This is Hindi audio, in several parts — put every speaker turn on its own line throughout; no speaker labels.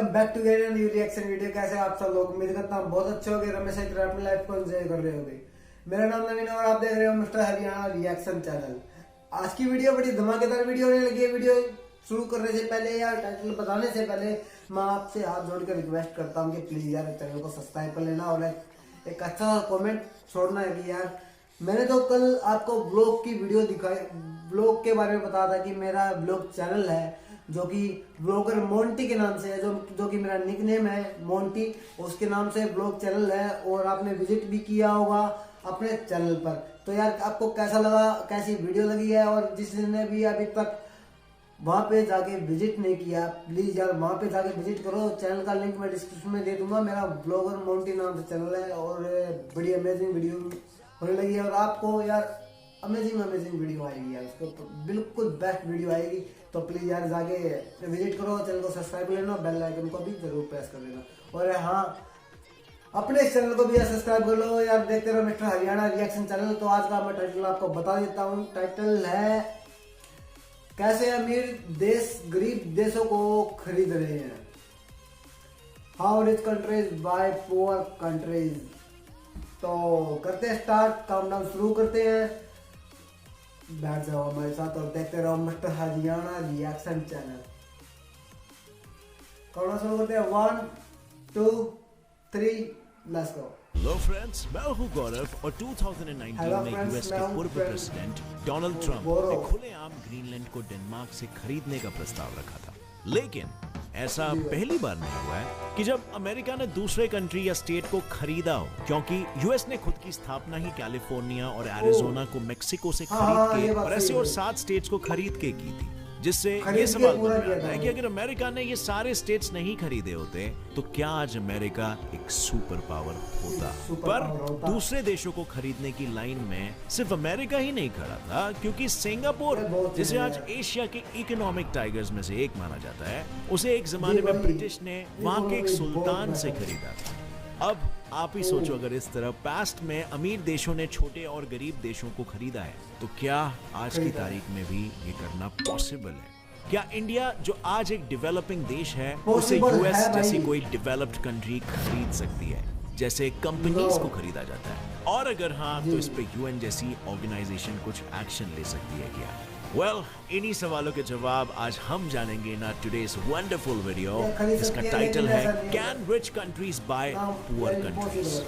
Back to get new reaction video. कैसे आप सब लोग? उम्मीद करता हूँ बहुत अच्छे होंगे। रमेश अपनी लाइफ को एंजॉय कर रहे होंगे। मेरा नाम नवीन है और आप देख रहे हो मिस्टर हरियाणा रिएक्शन चैनल। आज की वीडियो बड़ी धमाकेदार वीडियो होने लगी है। वीडियो शुरू करने से पहले या टाइटल बताने से पहले मैं आपसे हाथ जोड़कर रिक्वेस्ट करता हूँ कि प्लीज यार चैनल को सब्सक्राइब कर लेना और एक अच्छा कमेंट छोड़ना है कि यार मैंने तो कल आपको ब्लॉग की वीडियो दिखाई, ब्लॉग के बारे में बताया था कि मेरा ब्लॉग चैनल है जो कि ब्लॉगर मोंटी के नाम से है, जो कि मेरा निकनेम है मोंटी, उसके नाम से ब्लॉग चैनल है और आपने विजिट भी किया होगा अपने चैनल पर। तो यार आपको कैसा लगा, कैसी वीडियो लगी है? और जिसने भी अभी तक वहां पे जाके विजिट नहीं किया प्लीज यार वहां पे जाके विजिट करो। चैनल का लिंक मैं डिस्क्रिप्शन में दे दूंगा। मेरा ब्लॉगर मोंटी नाम से चैनल है और बड़ी अमेजिंग वीडियो होने लगी है और आपको यार अमेजिंग वीडियो आएगी यार, उसको तो बिल्कुल बेस्ट वीडियो आएगी। तो प्लीज यार जाके विजिट करो, चैनल को सब्सक्राइब कर लेना, बेल आइकन को भी जरूर प्रेस कर देना और हाँ अपने इस चैनल को भी सब्सक्राइब कर लो यार। देखते रहो मिस्टर हरियाणा रिएक्शन चैनल। तो आज का मैं टाइटल आपको बता देता हूँ। टाइटल है कैसे अमीर देश गरीब देशों को खरीद रहे हैं, how rich countries bye poor countries. तो करते हैं स्टार्ट, काउंटडाउन शुरू करते हैं। बैठ जाओ हमारे साथ और देखते रहो mister Haryana reaction channel. Countdown शुरू करते हैं 1 2 3 लेट्स गो।
हेलो फ्रेंड्स, मैं हूं गौरव और 2019 में यूएस के पूर्व प्रेसिडेंट डोनाल्ड ट्रंप ने खुलेआम ग्रीनलैंड को डेनमार्क से खरीदने का प्रस्ताव रखा था। लेकिन ऐसा पहली बार नहीं हुआ है कि जब अमेरिका ने दूसरे कंट्री या स्टेट को खरीदा हो, क्योंकि यूएस ने खुद की स्थापना ही कैलिफोर्निया और एरिजोना को मेक्सिको से खरीद के और ऐसे और 7 स्टेट्स को खरीद के की थी। जिससे ये सवाल बनता है कि अगर अमेरिका ने ये सारे स्टेट्स नहीं खरीदे होते तो क्या आज अमेरिका एक सुपर पावर होता? पर दूसरे देशों को खरीदने की लाइन में सिर्फ अमेरिका ही नहीं खड़ा था, क्योंकि सिंगापुर, जिसे आज एशिया के इकोनॉमिक टाइगर्स में से एक माना जाता है, उसे एक जमाने में ब्रिटिश ने वहां के एक सुल्तान से खरीदा था। अब आप ही सोचो, अगर इस तरह पास्ट में अमीर देशों ने छोटे और गरीब देशों को खरीदा है तो क्या आज की तारीख में भी ये करना पॉसिबल है? क्या इंडिया, जो आज एक डेवलपिंग देश है, उसे यूएस जैसी कोई डेवलप्ड कंट्री खरीद सकती है जैसे कंपनीज को खरीदा जाता है? और अगर हाँ, तो इस पे यूएन जैसी ऑर्गेनाइजेशन कुछ एक्शन ले सकती है क्या? वेल, इन्हीं सवालों के जवाब आज हम जानेंगे इन टुडेस वंडरफुल वीडियो, जिसका टाइटल है can rich countries bye poor countries.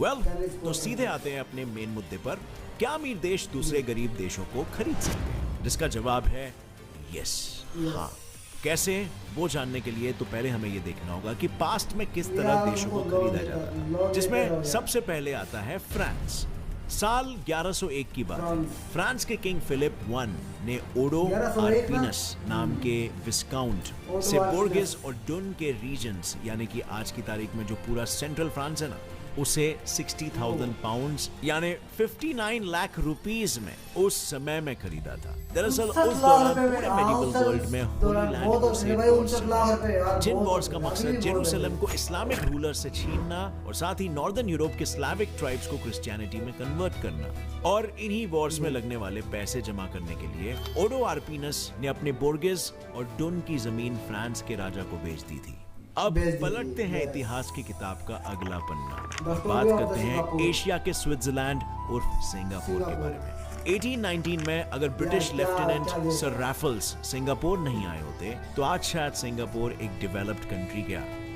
Well, तो सीधे आते हैं अपने मेन मुद्दे पर। क्या अमीर देश दूसरे गरीब देशों को खरीद सकते हैं? जिसका जवाब है यस, हाँ। कैसे, वो जानने के लिए तो पहले हमें ये देखना होगा कि पास्ट में किस तरह देशों को खरीदा जाता था, जिसमें सबसे पहले आता है फ्रांस। साल 1101 की बात है। फ्रांस के किंग फिलिप I ने ओडो आर्पिनस नाम के विस्काउंट से बोर्गिस और डुन के रीजन्स, यानी कि आज की तारीख में जो पूरा सेंट्रल फ्रांस है ना, उसे 60,000 पाउंड्स यानी 59 लाख रुपीस में उस समय में खरीदा था। दरअसल उस दौरान पूरे मेडिवल वर्ल्ड में होली लैंड, जिन वॉर्स का मकसद जेरूसलम को इस्लामिक रूलर से छीनना और साथ ही नॉर्दर्न यूरोप के स्लाविक ट्राइब्स को क्रिश्चियनिटी में कन्वर्ट करना। और इन्हीं वॉर्स में लगने वाले पैसे जमा करने के लिए ओडो आर्पिनस ने अपने बोर्गिस और डुन की जमीन फ्रांस के राजा को बेच दी थी। अब पलटते हैं इतिहास की किताब का अगला पन्ना। बात करते हैं एशिया के स्विट्जरलैंड उर्फ सिंगापुर के बारे में। 1819 में अगर British lieutenant sir Raffles Singapore नहीं आए होते तो आज शायद सिंगापुर एक डेवलप्ड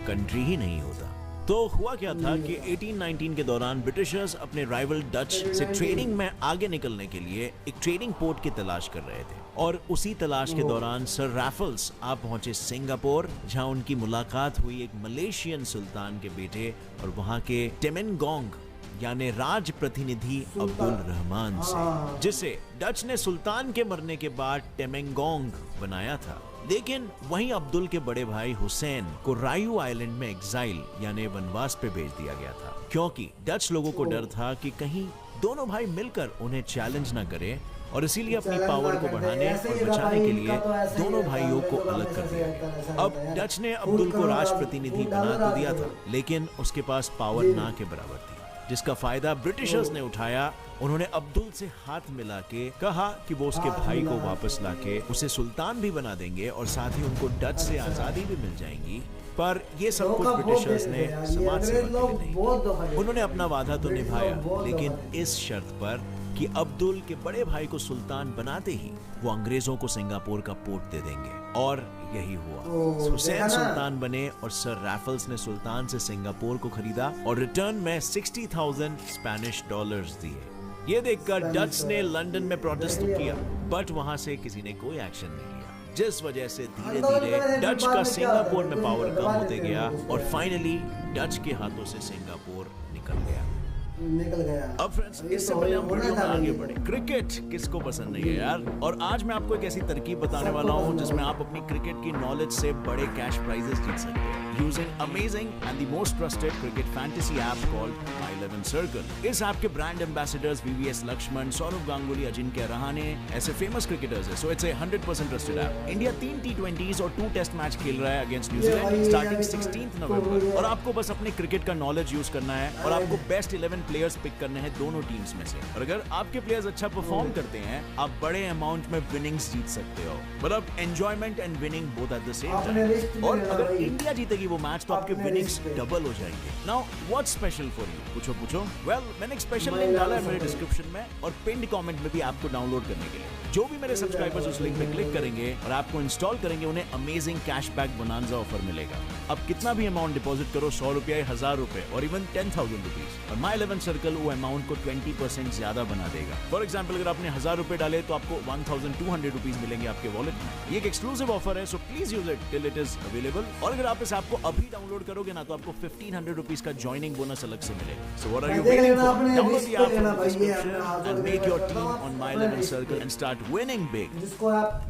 कंट्री ही नहीं होता। तो हुआ क्या था कि 1819 के दौरान ब्रिटिशर्स अपने राइवल डच से ट्रेडिंग में आगे निकलने के लिए एक ट्रेडिंग पोर्ट की तलाश कर रहे थे और उसी तलाश के दौरान सर रैफल्स आप पहुंचे सिंगापुर, जहां उनकी मुलाकात हुई एक मलेशियन सुल्तान के बेटे और वहां के टेमेंगोंग यानी राज प्रतिनिधि अब्दुल रहमान से, जिसे डच ने सुल्तान के मरने के बाद टेमेंगोंग बनाया था। लेकिन वहीं अब्दुल के बड़े भाई हुसैन को रायू आइलैंड में एग्जाइल यानी वनवास पे भेज दिया गया था, क्योंकि डच लोगों को डर था कि कहीं दोनों भाई मिलकर उन्हें चैलेंज ना करें, और इसीलिए अपनी पावर को बढ़ाने और बचाने के लिए दोनों भाइयों को अलग कर दिया गया। अब डच ने अब्दुल को राज प्रतिनिधि बना तो दिया था, लेकिन उसके पास पावर ना के बराबर थी। जिसका फायदा ब्रिटिशर्स ने उठाया। उन्होंने अब्दुल से हाथ मिला के कहा कि वो उसके भाई को वापस लाके उसे सुल्तान भी बना देंगे और साथ ही उनको डच से आजादी भी मिल जाएगी। पर ये सब कुछ ब्रिटिशर्स ने समाज सेवा के लिए नहीं। उन्होंने अपना वादा तो निभाया, लेकिन इस शर्त पर कि अब्दुल के बड़े भाई को सुल्तान बनाते ही वो अंग्रेजों को सिंगापुर का पोर्ट दे देंगे। और यही हुआ। हुसैन सुल्तान बने और सर रैफल्स ने सुल्तान से सिंगापुर को खरीदा और रिटर्न में 60,000 स्पेनिश डॉलर्स दिए। ये देखकर डच ने लंदन में प्रोटेस्ट किया, बट वहां से किसी ने कोई एक्शन नहीं लिया, जिस वजह से धीरे धीरे डच का सिंगापुर में पावर कम होते गया और फाइनली डच के हाथों से सिंगापुर निकल गया। अब फ्रेंड्स, इससे पहले हम वीडियो में आगे बढ़े, क्रिकेट किसको पसंद नहीं है यार। और आज मैं आपको एक ऐसी तरकीब बताने वाला हूं जिसमें आप अपनी क्रिकेट की नॉलेज से बड़े कैश प्राइजेस जीत सकते हैं using amazing and the most trusted cricket fantasy app called My 11 Circle। इस ऐप के brand ambassadors VVS Laxman, Sourav Ganguly, Ajinkya Rahane ऐसे फेमस क्रिकेटर्स है। So it's a 100% trusted app. India 3 T20s और 2 टेस्ट मैच खेल रहा है अगेंस्ट न्यूजीलैंड स्टार्टिंग 16 नवंबर। और आपको बस अपने क्रिकेट का नॉलेज यूज करना है और आपको बेस्ट 11 प्लेयर्स पिक करने हैं दोनों टीम्स में से। और अगर आपके प्लेयर्स अच्छा परफॉर्म करते हैं, आप बड़े अमाउंट में विनिंग्स जीत सकते हो। मतलब enjoyment and winning both at the same time. और अगर इंडिया जीतेगी वो मैच तो आपके विनिंग्स डबल हो जाएंगे। Now what's special for you? पूछो। वेल, मैंने एक स्पेशल लिंक डाला है मेरे डिस्क्रिप्शन में और पिन्ड कमेंट में भी आपको डाउनलोड करने के लिए। जो भी मेरे सब्सक्राइबर्स उस लिंक पे क्लिक करेंगे और आपको इंस्टॉल करेंगे, उन्हें अमेजिंग कैशबैक बोनांजा ऑफर मिलेगा। अब कितना भी अमाउंट डिपॉजिट करो, 100 रुपया, 1000 रुपए और इवन 10,000 रुपीज, और My 11 Circle वो अमाउंट को 20% ज्यादा बना देगा। फॉर एग्जाम्पल, अगर आपने 1000 रुपए डाले तो आपको 1200 रुपीज मिलेंगे आपके वॉलेट में। ये एक एक्सक्लूसिव ऑफर है, so please use it till it is available. और अगर आप इस ऐप को अभी डाउनलोड करोगे ना, तो आपको 1500 रुपीज का ज्वाइनिंग बोनस अलग से मिलेगा। So what are you waiting for? Download the app from the description and make your team on My 11 Circle and start winning big.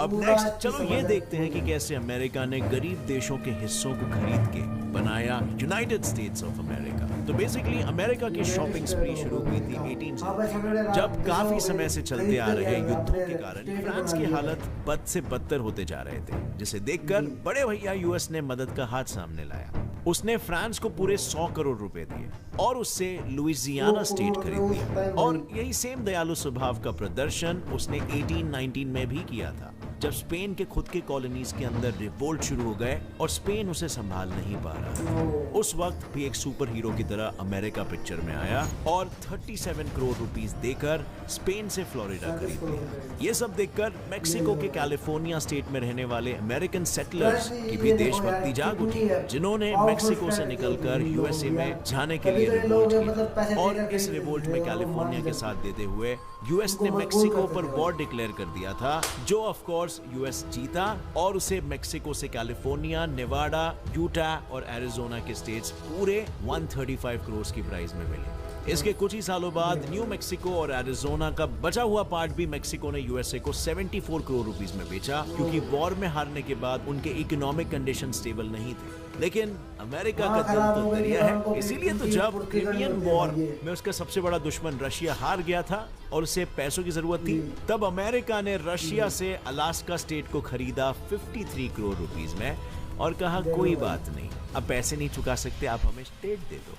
अब नेक्स्ट चलो ये देखते हैं कि कैसे अमेरिका ने गरीब देशों के हिस्सों को खरीद के बनाया यूनाइटेड स्टेट्स ऑफ अमेरिका। तो बेसिकली अमेरिका की शॉपिंग स्प्री शुरू हुई थी 18 जब काफी समय से चलते आ रहे युद्धों के कारण फ्रांस की हालत बद से बदतर होते जा रहे थे, जिसे देखकर बड़े भैया यूएस ने मदद का हाथ सामने लाया। उसने फ्रांस को पूरे 100 करोड़ रुपए दिए और उससे लुइसियाना स्टेट खरीद लिया। और यही सेम दयालु स्वभाव का प्रदर्शन उसने 1819 में भी किया था, जब स्पेन के खुद के कॉलोनीज के अंदर रिवोल्ट शुरू हो गए और स्पेन उसे संभाल नहीं पा रहा था। उस वक्त भी एक सुपर हीरो की तरह अमेरिका पिक्चर में आया और 37 करोड़ रुपीस देकर स्पेन से फ्लोरिडा खरीद लिया। ये सब देखकर मेक्सिको के कैलिफोर्निया स्टेट में रहने वाले अमेरिकन सेटलर्स की भी देशभक्ति जाग उठी, जिन्होंने मेक्सिको से निकलकर यूएसए में जाने के लिए रिवोल्ट किया। और इस रिवोल्ट में कैलिफोर्निया के साथ देते हुए यूएस ने मेक्सिको पर वॉर डिक्लेयर कर दिया था, जो ऑफ कोर्स यूएस जीता और उसे मेक्सिको से कैलिफोर्निया, नेवाडा, यूटा और एरिजोना के स्टेट्स पूरे 135 करोड़ की प्राइस में मिले। इसके कुछ ही सालों बाद न्यू मेक्सिको और एरिजोना का बचा हुआ पार्ट भी मेक्सिको ने यूएसए को 74 करोड़ रुपीस में बेचा, क्योंकि वॉर में हारने के बाद उनके इकोनॉमिक कंडीशन स्टेबल नहीं थे। लेकिन अमेरिका का दिल तो दरिया है, इसीलिए तो जब क्रिमियन वॉर में उसका सबसे बड़ा दुश्मन रशिया हार गया था और उसे पैसों की जरूरत थी, तब अमेरिका ने रशिया से अलास्का स्टेट को खरीदा 53 करोड़ रुपीस में और कहा कोई बात नहीं, अब पैसे नहीं चुका सकते, आप हमें स्टेट दे दो।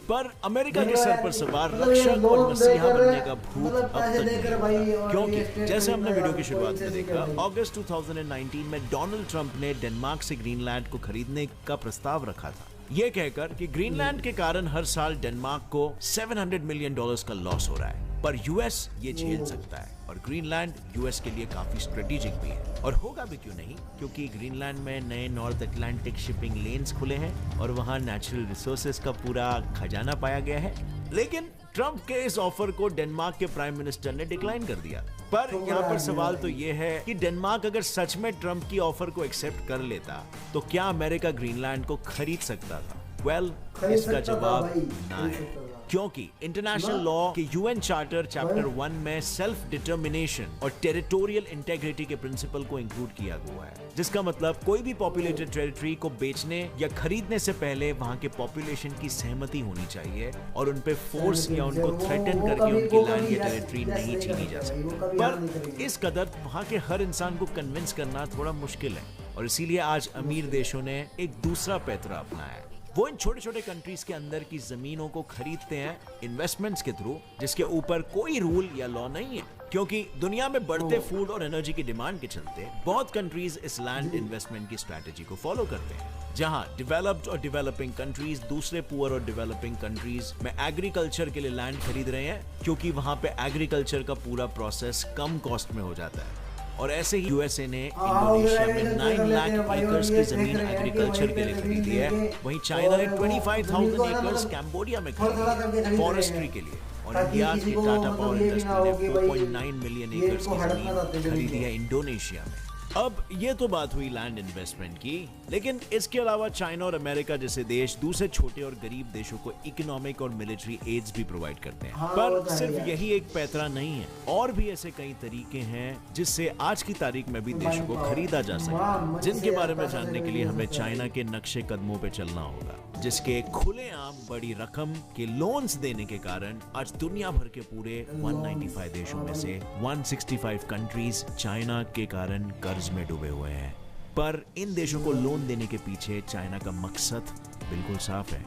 पर अमेरिका के सर पर सवार रक्षक और मसीहा बनने का भूत अब तक नहीं, क्योंकि जैसे हमने वीडियो की शुरुआत में देखा, अगस्त 2019 में डोनाल्ड ट्रंप ने डेनमार्क से ग्रीनलैंड को खरीदने का प्रस्ताव रखा था, ये कहकर कि ग्रीनलैंड के कारण हर साल डेनमार्क को $700 मिलियन का लॉस हो रहा है, पर यूएस ये झेल सकता है और ग्रीनलैंड यूएस के लिए काफी स्ट्रेटेजिक भी है। और होगा भी क्यों नहीं, क्योंकि ग्रीनलैंड में नए नॉर्थ अटलांटिक शिपिंग लेन्स खुले हैं और वहां नेचुरल रिसोर्सेज का पूरा खजाना पाया गया है। लेकिन ट्रंप के इस ऑफर को डेनमार्क के प्राइम मिनिस्टर ने डिक्लाइन कर दिया। पर यहाँ पर सवाल तो ये है कि डेनमार्क अगर सच में ट्रंप की ऑफर को एक्सेप्ट कर लेता तो क्या अमेरिका ग्रीनलैंड को खरीद सकता था? वेल, इसका जवाब ना है, क्योंकि इंटरनेशनल लॉ के यूएन चार्टर चैप्टर 1 में सेल्फ डिटर्मिनेशन और टेरिटोरियल इंटेग्रिटी के प्रिंसिपल को इंक्लूड किया हुआ है, जिसका मतलब कोई भी पॉपुलेटेड टेरिटरी को बेचने या खरीदने से पहले वहां के पॉपुलेशन की सहमति होनी चाहिए और उन पे फोर्स या उनको थ्रेटन करके उनकी लैंड या टेरिटरी नहीं छीनी जा सकती। पर इस कदर वहां के हर इंसान को कन्विंस करना थोड़ा मुश्किल है और इसीलिए आज अमीर देशों ने एक दूसरा पैतरा अपनाया है। वो इन छोटे छोटे कंट्रीज के अंदर की जमीनों को खरीदते हैं इन्वेस्टमेंट्स के थ्रू, जिसके ऊपर कोई रूल या लॉ नहीं है, क्योंकि दुनिया में बढ़ते फूड और एनर्जी की डिमांड के चलते बहुत कंट्रीज इस लैंड इन्वेस्टमेंट की स्ट्रैटेजी को फॉलो करते हैं, जहां डेवलप्ड और डेवलपिंग कंट्रीज दूसरे पुअर और डेवलपिंग कंट्रीज में एग्रीकल्चर के लिए लैंड खरीद रहे हैं, क्योंकि वहां पे एग्रीकल्चर का पूरा प्रोसेस कम कॉस्ट में हो जाता है। और ऐसे ही यूएसए ने इंडोनेशिया में 9 लाख एकर्स की जमीन एग्रीकल्चर के लिए खरीदी है। वहीं चाइना ने 25,000 एकर्स कैम्बोडिया में खरीदी है फॉरेस्ट्री के लिए। और इंडिया की टाटा पावर इंडस्ट्री ने 4.9 मिलियन एकर्स की जमीन खरीदी है इंडोनेशिया में। अब ये तो बात हुई लैंड इन्वेस्टमेंट की, लेकिन इसके अलावा चाइना और अमेरिका जैसे देश दूसरे छोटे और गरीब देशों को इकोनॉमिक और मिलिट्री एड्स भी प्रोवाइड करते हैं। पर सिर्फ यही एक पैतरा नहीं है, और भी ऐसे कई तरीके हैं जिससे आज की तारीख में भी देशों को खरीदा जा सके, जिनके बारे में जानने के लिए हमें चाइना के नक्शे कदमों पे चलना होगा, जिसके खुलेआम बड़ी रकम के लोन्स देने के कारण आज दुनिया भर के पूरे 195 देशों में से 165 कंट्रीज चाइना के कारण कर्ज में डूबे हुए हैं। पर इन देशों को लोन देने के पीछे चाइना का मकसद बिल्कुल साफ है।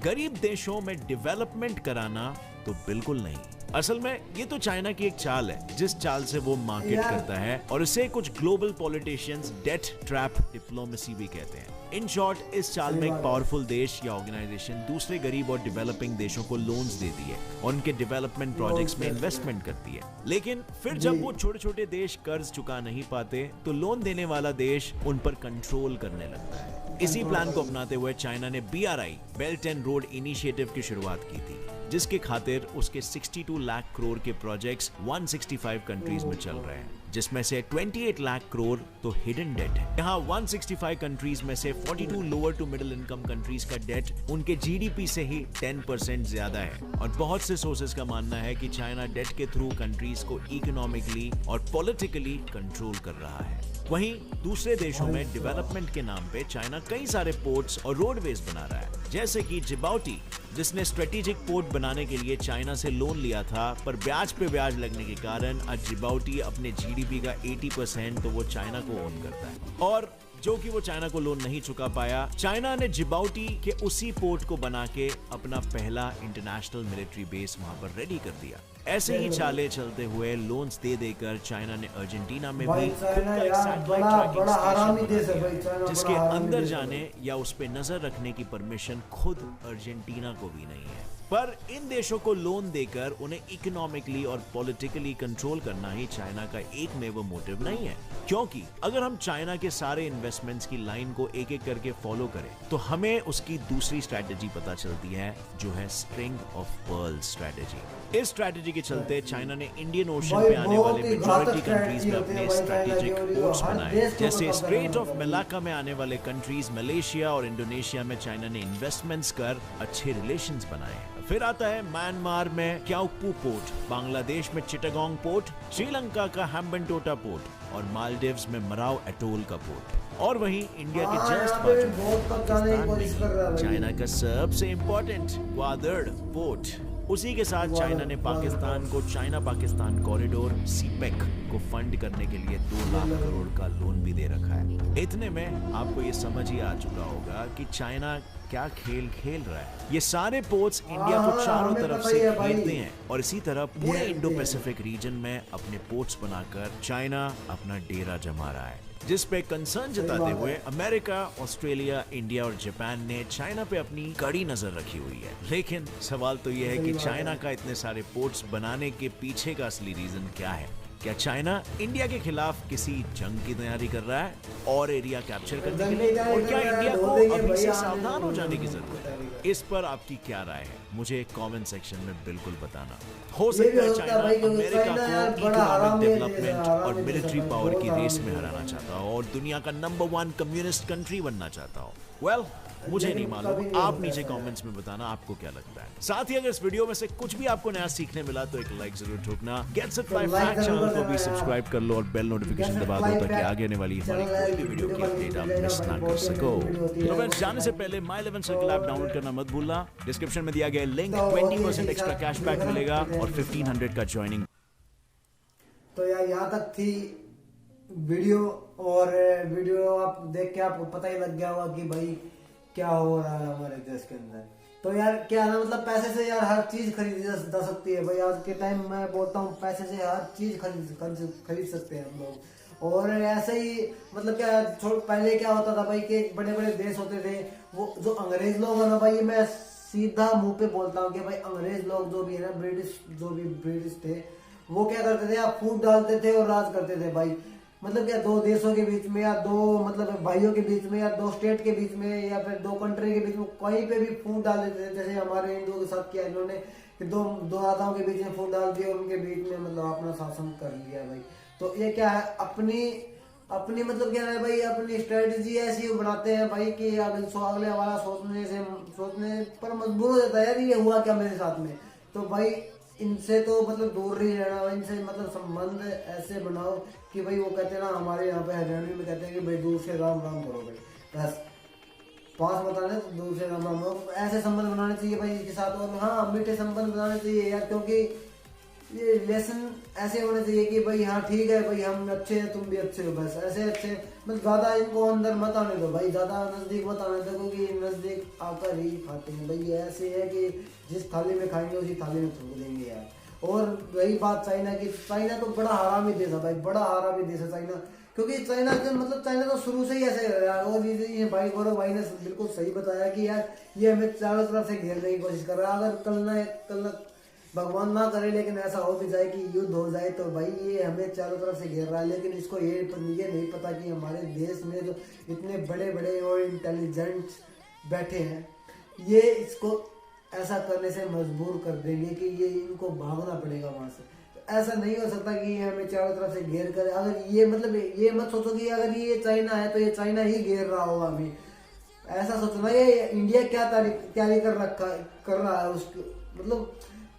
गरीब देशों में डेवलपमेंट कराना तो बिल्कुल नहीं। असल में ये तो चाइना की एक चाल है, जिस चाल से वो मार्केट करता है, और इसे कुछ global politicians debt trap diplomacy भी कहते हैं। इन शॉर्ट, इस चाल में एक पावरफुल देश या ऑर्गेनाइजेशन दूसरे गरीब और डेवलपिंग देशों को लोन्स देती है और उनके डेवलपमेंट प्रोजेक्ट्स में इन्वेस्टमेंट करती है। लेकिन फिर जब वो छोटे छोटे देश कर्ज चुका नहीं पाते, तो लोन देने वाला देश उन पर कंट्रोल करने लगता है। इसी प्लान को अपनाते हुए चाइना ने BRI belt and road initiative की शुरुआत की थी, जिसके खातिर उसके 62 लाख करोड़ के प्रोजेक्ट्स 165 कंट्रीज में चल रहे हैं, जिसमें से 28 लाख करोड़ तो हिडन डेट है। यहाँ 165 कंट्रीज में से 42 lower to middle income countries का डेट उनके GDP से ही 10% ज्यादा है। और बहुत से सोर्सेज का मानना है कि चाइना डेट के थ्रू कंट्रीज को इकोनॉमिकली और पॉलिटिकली कंट्रोल कर रहा है। वहीं दूसरे देशों में डेवलपमेंट के नाम पे चाइना कई सारे पोर्ट्स और रोडवेज बना रहा है, जैसे कि जिबाउटी, जिसने स्ट्रेटेजिक पोर्ट बनाने के लिए चाइना से लोन लिया था, पर ब्याज पे ब्याज लगने के कारण आज जिबाउटी अपने GDP का 80% तो वो चाइना को ओन करता है, और जो कि वो चाइना को लोन नहीं चुका पाया, चाइना ने जिबाउटी के उसी पोर्ट को बना के अपना पहला इंटरनेशनल मिलिट्री बेस वहां पर रेडी कर दिया। ऐसे ही चाले चलते हुए लोन्स दे देकर चाइना ने अर्जेंटीना में भी खुद का एक सैटेलाइट ट्रैकिंग स्टेशन बना दिया, जिसके अंदर जाने या उस पे नजर रखने की परमिशन खुद अर्जेंटीना को भी नहीं है। पर इन देशों को लोन देकर उन्हें इकोनॉमिकली और पॉलिटिकली कंट्रोल करना ही चाइना का एकमेव मोटिव नहीं है, क्योंकि अगर हम चाइना के सारे इन्वेस्टमेंट्स की लाइन को एक एक करके फॉलो करें, तो हमें उसकी दूसरी स्ट्रैटेजी पता चलती है, जो है स्ट्रिंग ऑफ पर्ल्स स्ट्रैटेजी। इस स्ट्रैटेजी के चलते चाइना ने इंडियन ओशन पे आने वाले मेजॉरिटी कंट्रीज में अपने स्ट्रैटेजिक पोर्ट्स बनाए, जैसे स्ट्रेट ऑफ मलाक्का में आने वाले कंट्रीज मलेशिया और इंडोनेशिया में चाइना ने इन्वेस्टमेंट्स कर अच्छे रिलेशंस बनाए। फिर आता है म्यांमार में क्याओकपू पोर्ट, बांग्लादेश में चिटागोंग पोर्ट, श्रीलंका का हैम्बनटोटा पोर्ट और मालदीव्स में मराव एटोल का पोर्ट। और वहीं इंडिया के जस्ट बाजू पाकिस्तान में चाइना का सबसे इम्पोर्टेंट ग्वादर पोर्ट। उसी के साथ चाइना ने पाकिस्तान को चाइना पाकिस्तान कॉरिडोर सीपेक को फंड करने के लिए 2 लाख करोड़ का लोन भी दे रखा है। इतने में आपको ये समझ ही आ चुका होगा कि चाइना क्या खेल खेल रहा है। ये सारे पोर्ट्स इंडिया को चारों तरफ से घेरते हैं और इसी तरह पूरे इंडो पैसिफिक रीजन में अपने पोर्ट्स बनाकर चाइना अपना डेरा जमा रहा है, जिस पे कंसर्न जताते हुए अमेरिका, ऑस्ट्रेलिया, इंडिया और जापान ने चाइना पे अपनी कड़ी नजर रखी हुई है। लेकिन सवाल तो यह है कि चाइना का इतने सारे पोर्ट्स बनाने के पीछे का असली रीजन क्या है? क्या चाइना इंडिया के खिलाफ किसी जंग की तैयारी कर रहा है और एरिया कैप्चर करने के लिए? और क्या इंडिया को अभी से सावधान हो जाने की जरूरत है? इस पर आपकी क्या राय है? मुझे कमेंट सेक्शन में बिल्कुल बताना। हो सकता है चाइना अमेरिका को इकोनॉमिक डेवलपमेंट और मिलिट्री पावर की रेस में हराना चाहता हो और दुनिया का नंबर 1 कम्युनिस्ट कंट्री बनना चाहता हो। वेल, मुझे नहीं मालूम, आप नीचे कमेंट्स में बताना आपको क्या लगता है। साथ ही अगर इस वीडियो में से कुछ भी आपको नया सीखने मिला तो एक लाइक जरूर ठोकना। Gets it by fact channel को भी सब्सक्राइब कर लो और बेल नोटिफिकेशन दबा दो ताकि आगे आने वाली हमारी कोई भी वीडियो की अपडेट आप मिस ना कर सको। तो फ्रेंड्स, जाने से पहले माय 11 सर्कल ऐप डाउनलोड करना मत भूलना। डिस्क्रिप्शन में दिया गया लिंक 20% एक्स्ट्रा कैशबैक मिलेगा और 1500 का ज्वाइनिंग।
तो यार यहाँ तक थी वीडियो, और वीडियो आप देख के आपको पता ही लग गया होगा कि भाई क्या हो रहा है हमारे देश के अंदर। तो यार क्या है ना, मतलब पैसे से यार हर चीज खरीदी जा सकती है भाई। आज के टाइम में बोलता हूँ पैसे से हर चीज खरीद सकते हैं हम लोग। और ऐसे ही मतलब क्या पहले क्या होता था भाई कि बड़े बड़े देश होते थे, वो जो अंग्रेज लोग है ना भाई, मैं सीधा मुंह पे बोलता हूँ कि भाई अंग्रेज लोग जो भी है ना, ब्रिटिश थे, वो क्या करते थे, आप फूट डालते थे और राज करते थे भाई। मतलब क्या दो देशों के बीच में या दो मतलब भाइयों के बीच में या दो स्टेट के बीच में या फिर दो कंट्री के बीच में कहीं पे भी फूट डाल देते थे। जैसे हमारे हिंदुओं के साथ किया इन्होंने कि दो राजाओं के बीच में फूट डाल दिया, उनके बीच में मतलब अपना शासन कर लिया भाई। तो ये क्या है, अपनी मतलब क्या है भाई, अपनी स्ट्रेटजी ऐसी बनाते हैं भाई कि अगले वाला सोचने पर मजबूर हो जाता है, यार ये हुआ क्या मेरे साथ में। तो भाई इनसे तो मतलब दूर ही रहना, इनसे मतलब संबंध ऐसे बनाओ कि भाई वो कहते हैं ना, हमारे यहाँ पे हरियाणवी में कहते हैं कि भाई दूर से राम राम करो भाई, बस पास बताने तो दूर से राम राम करो। ऐसे संबंध बनाने चाहिए भाई इसके साथ। और हाँ, मीठे संबंध बनाने चाहिए यार, क्योंकि ये रिलेशन ऐसे होने चाहिए कि भाई हाँ ठीक है भाई, हम अच्छे हैं तुम भी अच्छे हो, बस ऐसे अच्छे। मतलब ज्यादा इनको अंदर मत आने दो भाई, ज्यादा नजदीक मत आने दो, क्योंकि नजदीक आकर ही खाते हैं भाई। ऐसे है कि जिस थाली में खाएंगे उसी थाली में थूक देंगे यार। और रही बात चाइना की, चाइना तो बड़ा हरामी देश है भाई, बड़ा हरामी देश है चाइना। क्योंकि चाइना तो शुरू से ही ऐसे है। और ये भाई गौरव भाई ने बिल्कुल सही बताया कि यार ये हमें चारों तरफ से घेरने की कोशिश कर रहा है। अगर कल भगवान ना करे लेकिन ऐसा हो भी जाए कि युद्ध हो जाए, तो भाई ये हमें चारों तरफ से घेर रहा है। लेकिन इसको ये नहीं पता कि हमारे देश में जो इतने बड़े बड़े और इंटेलिजेंट बैठे हैं, ये इसको ऐसा करने से मजबूर कर देंगे कि ये इनको भागना पड़ेगा वहां से। तो ऐसा नहीं हो सकता कि ये हमें चारों तरफ से घेर कर। अगर ये मतलब ये मत सोचो कि अगर ये चाइना है तो ये चाइना ही घेर रहा होगा हमें, ऐसा सोचना। ये इंडिया क्या तैयारी कर रहा है उसको, मतलब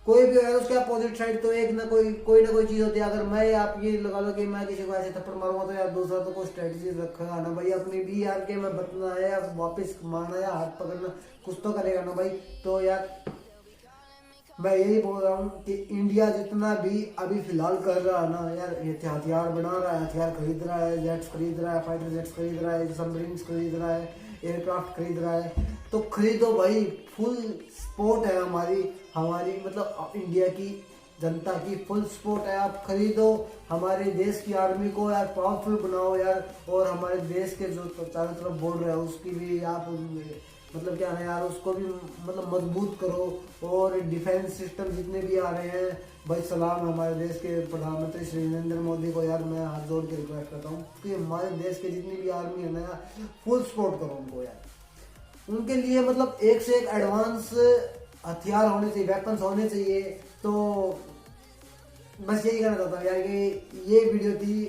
कोई भी है उसके अपोजिट साइड तो एक ना कोई ना कोई चीज होती है। अगर मैं आप ये लगा लो कि मैं किसी को ऐसे थप्पड़ मारूंगा तो यार दूसरा तो कोई स्ट्रेटजी रखेगा ना भाई अपनी भी यार, के मैं बचना है या वापस मारना या हाथ पकड़ना कुछ तो करेगा ना भाई। तो यार मैं यही बोल रहा हूँ कि इंडिया जितना भी अभी फिलहाल कर रहा है ना यार, ये हथियार बना रहा है, हथियार खरीद रहा है, जेट्स खरीद रहा है, फाइटर जेट्स खरीद रहा है, सबमरीन्स खरीद रहा है, एयरक्राफ्ट खरीद रहा है, तो खरीदो भाई। फुल सपोर्ट है हमारी मतलब इंडिया की जनता की फुल सपोर्ट है। आप खरीदो, हमारे देश की आर्मी को यार पावरफुल बनाओ यार। और हमारे देश के जो चारों तरफ बोल रहे हैं उसकी भी आप मतलब क्या है यार, उसको भी मतलब मजबूत करो। और डिफेंस सिस्टम जितने भी आ रहे हैं भाई, सलाम हमारे देश के प्रधानमंत्री श्री नरेंद्र मोदी को यार, मैं हाथ जोड़ के रिक्वेस्ट करता हूँ कि हमारे देश के जितनी भी आर्मी है ना यार, फुल सपोर्ट करो उनको यार। उनके लिए मतलब एक से एक एडवांस हथियार होने चाहिए, वेपन्स होने चाहिए। तो बस यही कहना चाहता हूँ यार कि ये वीडियो थी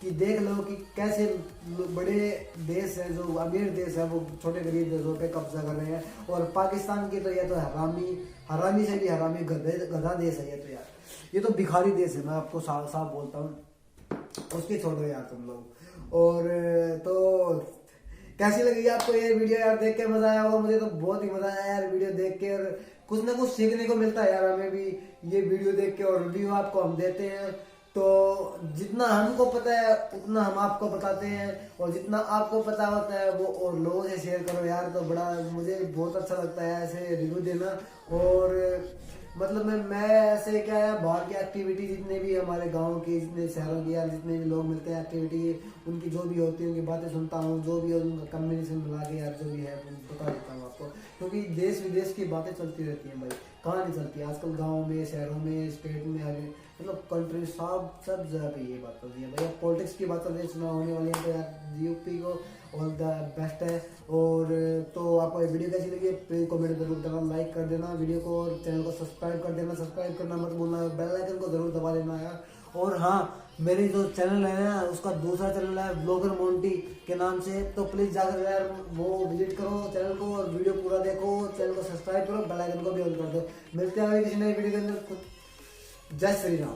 कि देख लो कि कैसे बड़े देश है, जो अमीर देश है, वो छोटे गरीब देशों पे कब्जा कर रहे हैं। और पाकिस्तान की तो ये तो हरामी से भी हरामी गधा देश है ये तो यार, ये तो भिखारी देश है, मैं आपको साफ साफ बोलता हूँ। उसकी छोड़ो यार तुम लोग। और तो कैसी लगी आपको ये वीडियो यार, देख के मजा आया होगा, मुझे तो बहुत ही मजा आया यार वीडियो देख के। और कुछ ना कुछ सीखने को मिलता है यार हमें भी ये वीडियो देख के। और रिव्यू आपको हम देते हैं, तो जितना हमको पता है उतना हम आपको बताते हैं, और जितना आपको पता होता है वो और लोगों से शेयर करो यार। तो बड़ा मुझे बहुत अच्छा लगता है ऐसे रिव्यू देना। और मतलब मैं ऐसे क्या है, बाहर की एक्टिविटी जितने भी हमारे गांव की, जितने शहरों की यार, जितने भी लोग मिलते हैं एक्टिविटी उनकी जो भी होती है उनकी बातें सुनता हूँ, जो भी उनका कम्बिनेशन मिला के यार जो भी है बता देता हूँ आपको। क्योंकि देश विदेश की बातें चलती रहती हैं भाई, कहाँ नहीं चलती आजकल, गाँव में, शहरों में, स्टेट में, हर मतलब कंट्री सब जगह पे ये बात चलती है भाई। पॉलिटिक्स की बात चल रही है, चुनाव होने वाली है, तो यार यूपी को ऑल द बेस्ट है। और तो आपको ये वीडियो कैसी लगी प्लीज कमेंट जरूर देना, लाइक कर देना वीडियो को, और चैनल को सब्सक्राइब कर देना। सब्सक्राइब करना मत भूलना, बेल आइकन को जरूर दबा देना यार। और हाँ, मेरी जो चैनल है ना, उसका दूसरा चैनल है ब्लॉगर मोंटी के नाम से, तो प्लीज जाकर यार वो विजिट करो चैनल को और वीडियो पूरा देखो, चैनल को सब्सक्राइब करो, बेल आइकन को भी ऑन कर दो। मिलते हैं किसी नई वीडियो के अंदर। जय श्री राम।